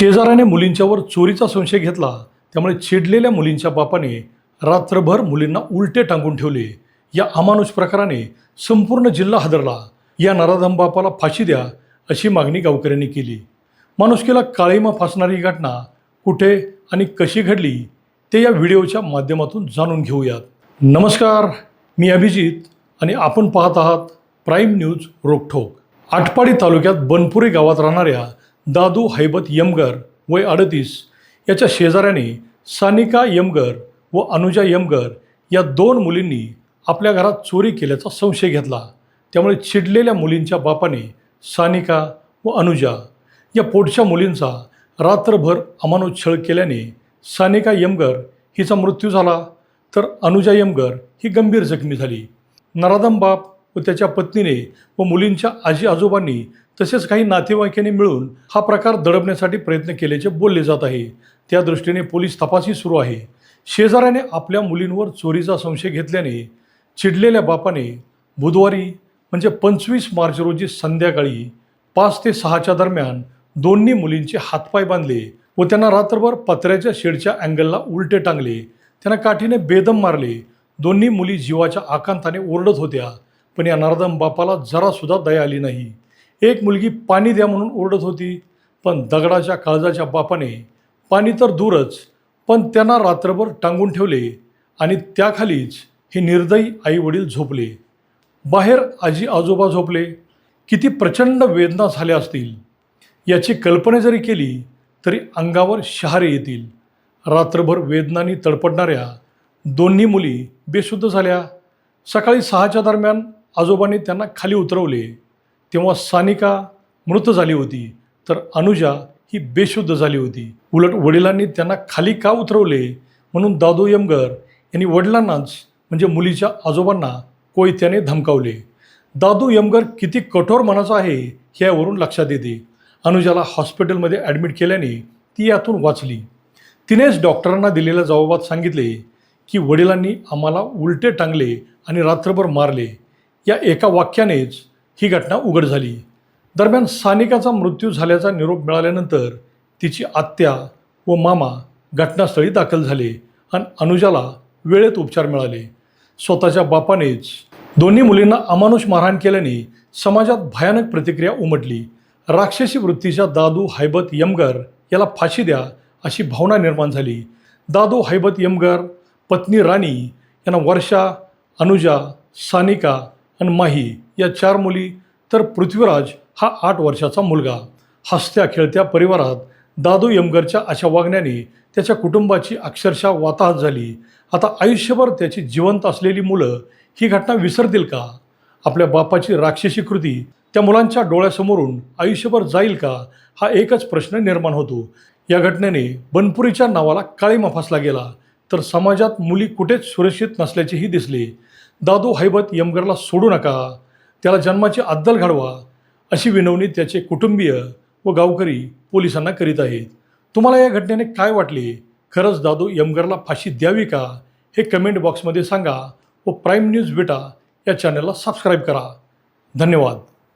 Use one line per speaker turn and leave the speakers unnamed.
शेजाऱ्याने मुलींच्यावर चोरीचा संशय घेतला, त्यामुळे चिडलेल्या मुलींच्या बापाने रात्रभर मुलींना उलटे टांगून ठेवले। या अमानुष प्रकाराने संपूर्ण जिल्हा हादरला। या नराधम बापाला फाशी द्या अशी मागणी गावकऱ्यांनी केली। माणुसकीला काळीमा फासणारी ही घटना कुठे आणि कशी घडली ते या व्हिडिओच्या माध्यमातून जाणून घेऊयात। नमस्कार, मी अभिजित आणि आपण पाहत आहात प्राईम न्यूज रोकठोक। आटपाडी तालुक्यात बनपुरी गावात राहणाऱ्या दादू हैबत यमगर वय 38 याच्या शेजाऱ्याने सानिका यमगर व अनुजा यमगर या दोन मुलींनी आपल्या घरात चोरी केल्याचा संशय घेतला। त्यामुळे चिडलेल्या मुलींच्या बापाने सानिका व अनुजा या पोटच्या मुलींचा रात्रभर अमानुष छळ केल्याने सानिका यमगर हिचा मृत्यू झाला, तर अनुजा यमगर ही गंभीर जखमी झाली। नराधम बाप व त्याच्या पत्नीने व मुलींच्या आजी आजोबांनी तसेच काही नातेवाईकांनी मिळून हा प्रकार दडपण्यासाठी प्रयत्न केल्याचे बोलले जात आहे। त्या दृष्टीने पोलीस तपासही सुरू आहे। शेजाऱ्याने आपल्या मुलींवर चोरीचा संशय घेतल्याने चिडलेल्या बापाने बुधवारी म्हणजे 25 मार्च रोजी संध्याकाळी 5 ते 6च्या दरम्यान दोन्ही मुलींचे हातपाय बांधले व त्यांना रात्रभर पत्र्याच्या शेडच्या अँगलला उलटे टांगले। त्यांना काठीने बेदम मारले। दोन्ही मुली जीवाच्या आकांताने ओरडत होत्या, पण या नराधम बापाला जरासुद्धा दया आली नाही। एक मुलगी पाणी द्या म्हणून ओरडत होती, पण दगडाच्या काळजाच्या बापाने पाणी तर दूरच पण त्यांना रात्रभर टांगून ठेवले आणि त्याखालीच हे निर्दयी आई वडील झोपले। बाहेर आजी आजोबा झोपले। किती प्रचंड वेदना झाल्या असतील याची कल्पना जरी केली तरी अंगावर शहारे येतील। रात्रभर वेदनांनी तडपडणाऱ्या दोन्ही मुली बेशुद्ध झाल्या। सकाळी 6च्या दरम्यान आजोबांनी त्यांना खाली उतरवले, तेव्हा सानिका मृत झाली होती, तर अनुजा ही बेशुद्ध झाली होती। उलट वडिलांनी त्यांना खाली का उतरवले म्हणून दादू यमगर यांनी वडिलांनाच म्हणजे मुलीच्या आजोबांना कोयत्याने धमकावले। दादू यमगर किती कठोर मनाचा आहे हे यावरून लक्षात येते। अनुजाला हॉस्पिटलमध्ये ॲडमिट केल्याने ती यातून वाचली। तिनेच डॉक्टरांना दिलेल्या जबाबात सांगितले की वडिलांनी आम्हाला उलटे टांगले आणि रात्रभर मारले। या एका वाक्यानेच ही घटना उघड झाली। दरम्यान सानिकाचा मृत्यू झाल्याचा निरोप मिळाल्यानंतर तिची आत्या व मामा घटनास्थळी दाखल झाले आणि अनुजाला वेळेत उपचार मिळाले। स्वतःच्या बापानेच दोन्ही मुलींना अमानुष मारहाण केल्याने समाजात भयानक प्रतिक्रिया उमटली। राक्षसी वृत्तीच्या दादू हैबत यमगर याला फाशी द्या अशी भावना निर्माण झाली। दादू हैबत यमगर, पत्नी राणी यांना वर्षा, अनुजा, सानिका आणि माही या 4 मुली, तर पृथ्वीराज हा 8 वर्षाचा मुलगा। हसत्या खेळत्या परिवारात दादू यमगरच्या अशा वागण्याने त्याच्या कुटुंबाची अक्षरशः वाताहत झाली। आता आयुष्यभर त्याची जिवंत असलेली मुलं ही घटना विसरतील का? आपल्या बापाची राक्षसी कृती त्या मुलांच्या डोळ्यासमोरून आयुष्यभर जाईल का, हा एकच प्रश्न निर्माण होतो। या घटनेने बनपुरीच्या नावाला काळीमा फासला गेला, तर समाजात मुली कुठेच सुरक्षित नसल्याचेही दिसले। दादू हैबत यमगरला सोडू नका, त्याला जन्माची अद्दल घडवा अशी विनवणी त्याचे कुटुंबीय व गावकरी पोलिसांना करीत आहेत। तुम्हाला या घटनेने काय वाटले? खरंच दादू यमगरला फाशी द्यावी का? हे कमेंट बॉक्समध्ये सांगा व प्राईम न्यूज बेटा या चॅनलला सबस्क्राईब करा। धन्यवाद।